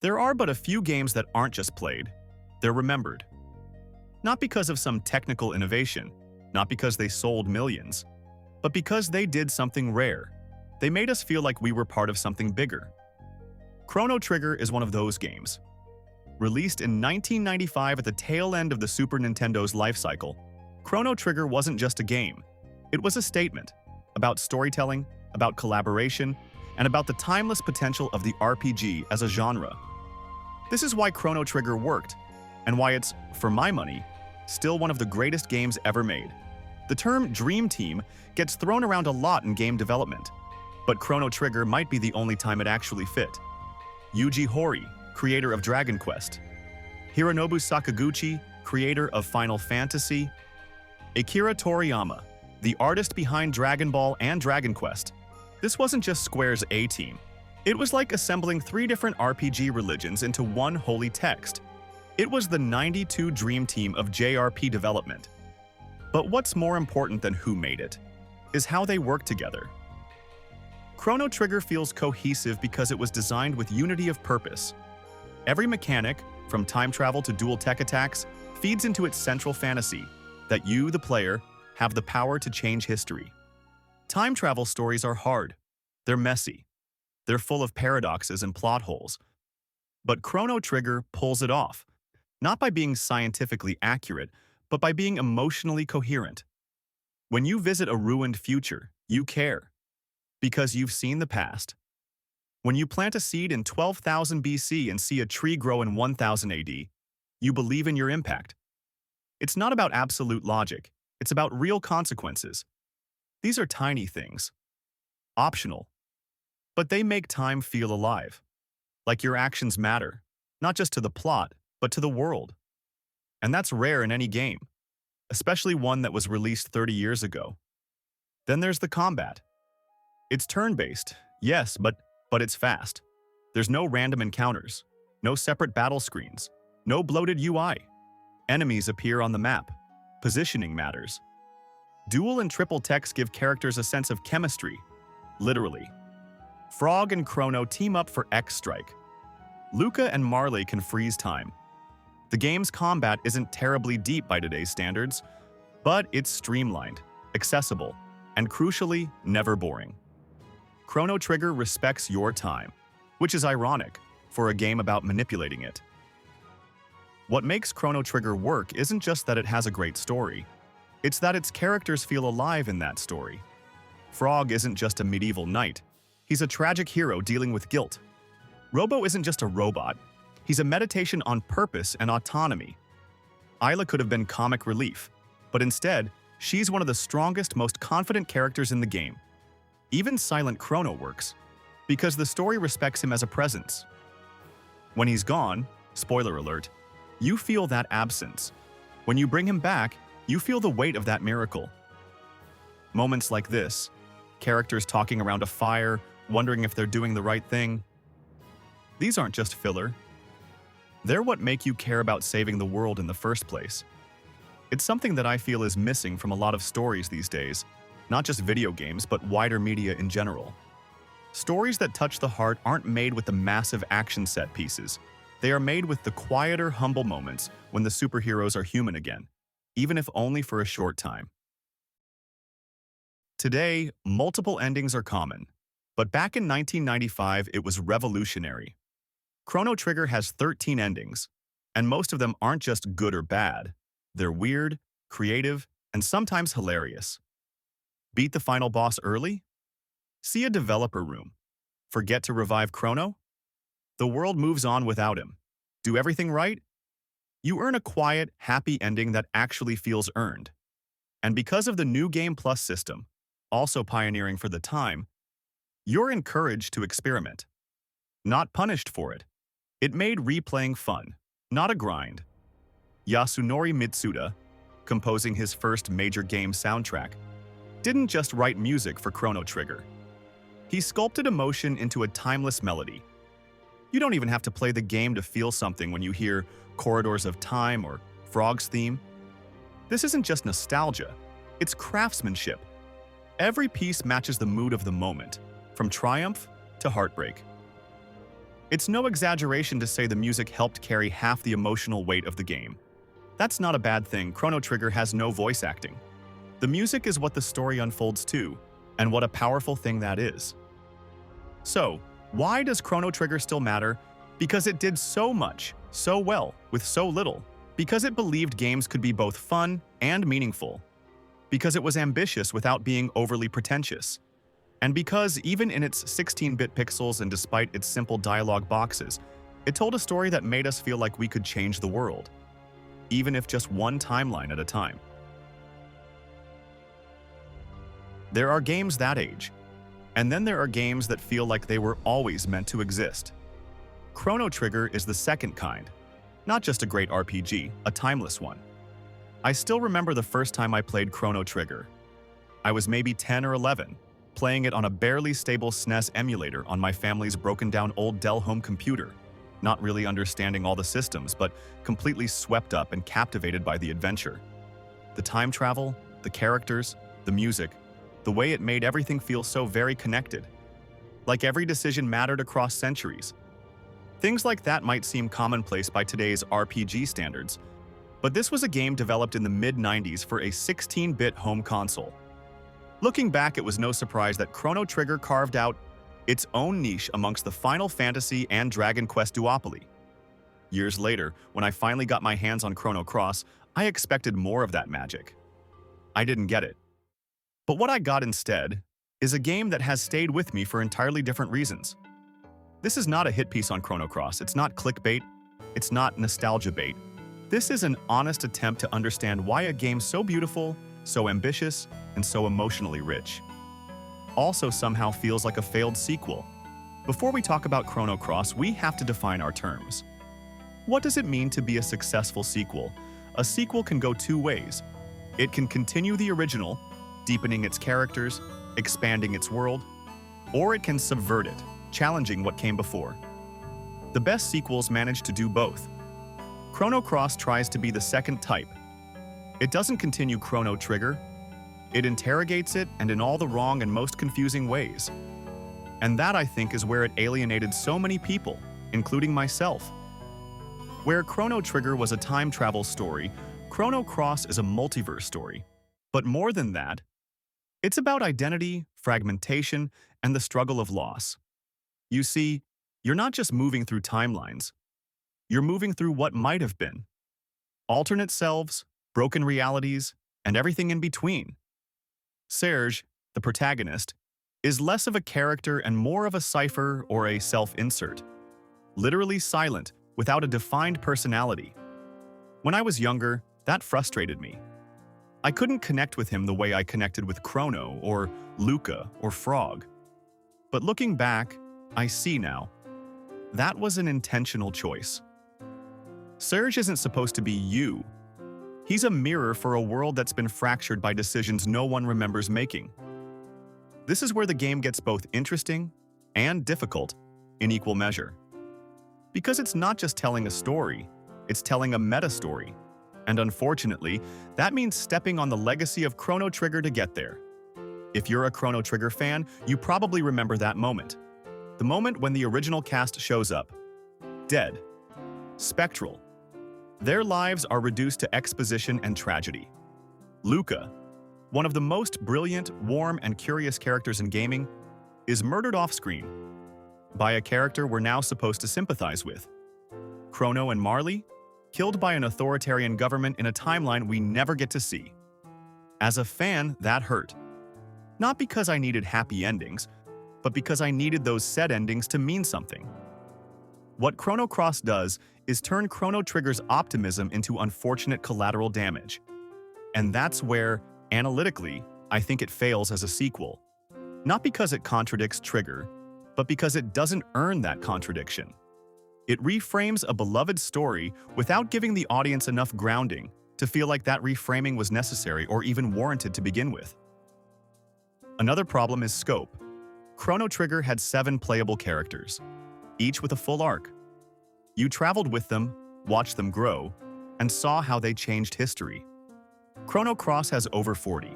There are but a few games that aren't just played, they're remembered. Not because of some technical innovation, not because they sold millions, but because they did something rare. They made us feel like we were part of something bigger. Chrono Trigger is one of those games. Released in 1995 at the tail end of the Super Nintendo's life cycle, Chrono Trigger wasn't just a game. It was a statement about storytelling, about collaboration, and about the timeless potential of the RPG as a genre. This is why Chrono Trigger worked, and why it's, for my money, still one of the greatest games ever made. The term Dream Team gets thrown around a lot in game development, but Chrono Trigger might be the only time it actually fit. Yuji Horii, creator of Dragon Quest; Hironobu Sakaguchi, creator of Final Fantasy; Akira Toriyama, the artist behind Dragon Ball and Dragon Quest. This wasn't just Square's A-team. It was like assembling 3 different RPG religions into one holy text. It was the 92 Dream Team of JRP development. But what's more important than who made it is how they work together. Chrono Trigger feels cohesive because it was designed with unity of purpose. Every mechanic, from time travel to dual tech attacks, feeds into its central fantasy that you, the player, have the power to change history. Time travel stories are hard. They're messy. They're full of paradoxes and plot holes. But Chrono Trigger pulls it off, not by being scientifically accurate, but by being emotionally coherent. When you visit a ruined future, you care, because you've seen the past. When you plant a seed in 12,000 BC and see a tree grow in 1000 AD, you believe in your impact. It's not about absolute logic, it's about real consequences. These are tiny things, optional, but they make time feel alive, like your actions matter, not just to the plot, but to the world. And that's rare in any game, especially one that was released 30 years ago. Then there's the combat. It's turn-based, yes, but it's fast. There's no random encounters, no separate battle screens, no bloated UI. Enemies appear on the map. Positioning matters. Dual and triple techs give characters a sense of chemistry, literally. Frog and Chrono team up for X-Strike. Luca and Marley can freeze time. The game's combat isn't terribly deep by today's standards, but it's streamlined, accessible, and crucially, never boring. Chrono Trigger respects your time, which is ironic for a game about manipulating it. What makes Chrono Trigger work isn't just that it has a great story, it's that its characters feel alive in that story. Frog isn't just a medieval knight, he's a tragic hero dealing with guilt. Robo isn't just a robot, he's a meditation on purpose and autonomy. Isla could have been comic relief, but instead, she's one of the strongest, most confident characters in the game. Even Silent Chrono works, because the story respects him as a presence. When he's gone, spoiler alert, you feel that absence. When you bring him back, you feel the weight of that miracle. Moments like this, characters talking around a fire, wondering if they're doing the right thing, these aren't just filler. They're what make you care about saving the world in the first place. It's something that I feel is missing from a lot of stories these days, not just video games, but wider media in general. Stories that touch the heart aren't made with the massive action set pieces. They are made with the quieter, humble moments when the superheroes are human again, even if only for a short time. Today, multiple endings are common, but back in 1995, it was revolutionary. Chrono Trigger has 13 endings, and most of them aren't just good or bad. They're weird, creative, and sometimes hilarious. Beat the final boss early? See a developer room. Forget to revive Chrono? The world moves on without him. Do everything right? You earn a quiet, happy ending that actually feels earned. And because of the New Game Plus system, also pioneering for the time, you're encouraged to experiment. Not punished for it. It made replaying fun, not a grind. Yasunori Mitsuda, composing his first major game soundtrack, didn't just write music for Chrono Trigger. He sculpted emotion into a timeless melody. You don't even have to play the game to feel something when you hear Corridors of Time or Frog's theme. This isn't just nostalgia, it's craftsmanship. Every piece matches the mood of the moment, from triumph to heartbreak. It's no exaggeration to say the music helped carry half the emotional weight of the game. That's not a bad thing. Chrono Trigger has no voice acting. The music is what the story unfolds to, and what a powerful thing that is. So, why does Chrono Trigger still matter? Because it did so much, so well, with so little. Because it believed games could be both fun and meaningful. Because it was ambitious without being overly pretentious. And because, even in its 16-bit pixels and despite its simple dialogue boxes, it told a story that made us feel like we could change the world, even if just one timeline at a time. There are games that age, and then there are games that feel like they were always meant to exist. Chrono Trigger is the second kind, not just a great RPG, a timeless one. I still remember the first time I played Chrono Trigger. I was maybe 10 or 11, playing it on a barely stable SNES emulator on my family's broken-down old Dell home computer, not really understanding all the systems, but completely swept up and captivated by the adventure. The time travel, the characters, the music, the way it made everything feel so very connected. Like every decision mattered across centuries. Things like that might seem commonplace by today's RPG standards, but this was a game developed in the mid-90s for a 16-bit home console. Looking back, it was no surprise that Chrono Trigger carved out its own niche amongst the Final Fantasy and Dragon Quest duopoly. Years later, when I finally got my hands on Chrono Cross, I expected more of that magic. I didn't get it. But what I got instead is a game that has stayed with me for entirely different reasons. This is not a hit piece on Chrono Cross. It's not clickbait. It's not nostalgia bait. This is an honest attempt to understand why a game so beautiful, so ambitious, and so emotionally rich also somehow feels like a failed sequel. Before we talk about Chrono Cross, we have to define our terms. What does it mean to be a successful sequel? A sequel can go two ways. It can continue the original, deepening its characters, expanding its world, or it can subvert it, challenging what came before. The best sequels manage to do both. Chrono Cross tries to be the second type. It doesn't continue Chrono Trigger. It interrogates it, and in all the wrong and most confusing ways. And that, I think, is where it alienated so many people, including myself. Where Chrono Trigger was a time travel story, Chrono Cross is a multiverse story. But more than that, it's about identity, fragmentation, and the struggle of loss. You see, you're not just moving through timelines. You're moving through what might have been. Alternate selves, broken realities, and everything in between. Serge, the protagonist, is less of a character and more of a cipher or a self-insert. Literally silent, without a defined personality. When I was younger, that frustrated me. I couldn't connect with him the way I connected with Chrono or Luca or Frog. But looking back, I see now. That was an intentional choice. Serge isn't supposed to be you. He's a mirror for a world that's been fractured by decisions no one remembers making. This is where the game gets both interesting and difficult in equal measure. Because it's not just telling a story, it's telling a meta-story. And unfortunately, that means stepping on the legacy of Chrono Trigger to get there. If you're a Chrono Trigger fan, you probably remember that moment. The moment when the original cast shows up. Dead. Spectral. Their lives are reduced to exposition and tragedy. Luca, one of the most brilliant, warm, and curious characters in gaming, is murdered off-screen by a character we're now supposed to sympathize with. Chrono and Marley, killed by an authoritarian government in a timeline we never get to see. As a fan, that hurt. Not because I needed happy endings, but because I needed those sad endings to mean something. What Chrono Cross does is turn Chrono Trigger's optimism into unfortunate collateral damage. And that's where, analytically, I think it fails as a sequel. Not because it contradicts Trigger, but because it doesn't earn that contradiction. It reframes a beloved story without giving the audience enough grounding to feel like that reframing was necessary or even warranted to begin with. Another problem is scope. Chrono Trigger had 7 playable characters, each with a full arc. You traveled with them, watched them grow, and saw how they changed history. Chrono Cross has over 40.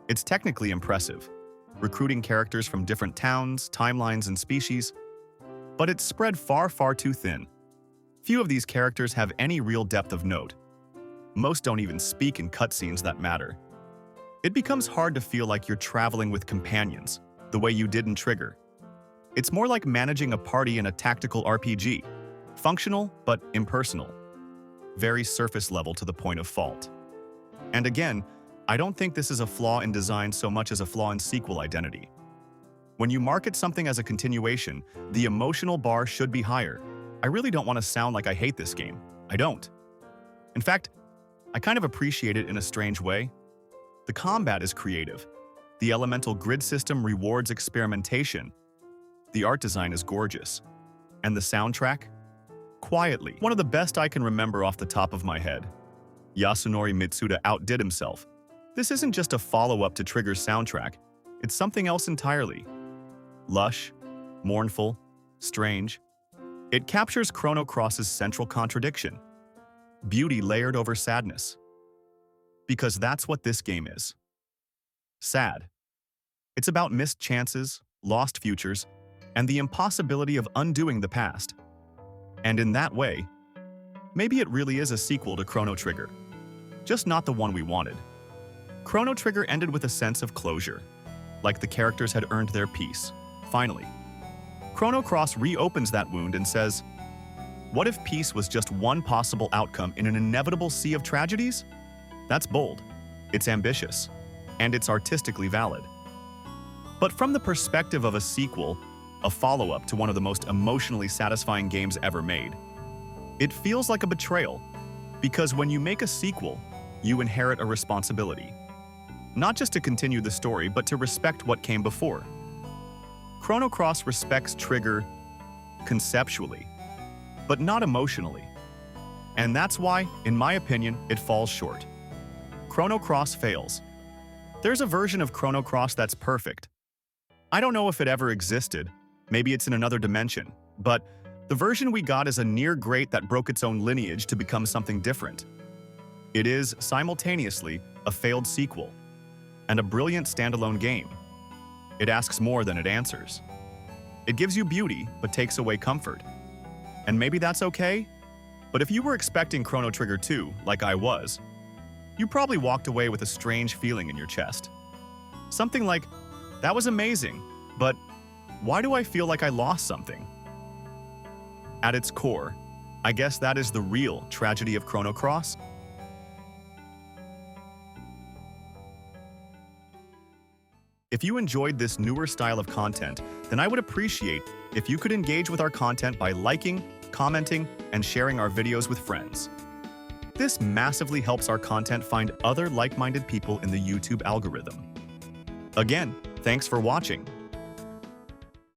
It's technically impressive. recruiting characters from different towns, timelines, and species, but it's spread far, far too thin. Few of these characters have any real depth of note. Most don't even speak in cutscenes that matter. It becomes hard to feel like you're traveling with companions, the way you did in Trigger. It's more like managing a party in a tactical RPG, functional but impersonal. Very surface level to the point of fault. And again, I don't think this is a flaw in design so much as a flaw in sequel identity. When you market something as a continuation, the emotional bar should be higher. I really don't want to sound like I hate this game. I don't. In fact, I kind of appreciate it in a strange way. The combat is creative. The elemental grid system rewards experimentation. The art design is gorgeous. And the soundtrack? Quietly, one of the best I can remember off the top of my head. Yasunori Mitsuda outdid himself. This isn't just a follow-up to Trigger's soundtrack, it's something else entirely. Lush, mournful, strange. It captures Chrono Cross's central contradiction. Beauty layered over sadness. Because that's what this game is. Sad. It's about missed chances, lost futures, and the impossibility of undoing the past. And in that way, maybe it really is a sequel to Chrono Trigger. Just not the one we wanted. Chrono Trigger ended with a sense of closure, like the characters had earned their peace, finally. Chrono Cross reopens that wound and says, what if peace was just one possible outcome in an inevitable sea of tragedies? That's bold, it's ambitious, and it's artistically valid. But from the perspective of a sequel, a follow-up to one of the most emotionally satisfying games ever made, it feels like a betrayal, because when you make a sequel, you inherit a responsibility. Not just to continue the story, but to respect what came before. Chrono Cross respects Trigger conceptually, but not emotionally. And that's why, in my opinion, it falls short. Chrono Cross fails. There's a version of Chrono Cross that's perfect. I don't know if it ever existed, maybe it's in another dimension, but the version we got is a near great that broke its own lineage to become something different. It is, simultaneously, a failed sequel, and a brilliant standalone game. It asks more than it answers. It gives you beauty, but takes away comfort. And maybe that's okay? But if you were expecting Chrono Trigger 2, like I was, you probably walked away with a strange feeling in your chest. Something like, that was amazing, but why do I feel like I lost something? At its core, I guess that is the real tragedy of Chrono Cross. If you enjoyed this newer style of content, then I would appreciate if you could engage with our content by liking, commenting, and sharing our videos with friends. This massively helps our content find other like-minded people in the YouTube algorithm. Again, thanks for watching.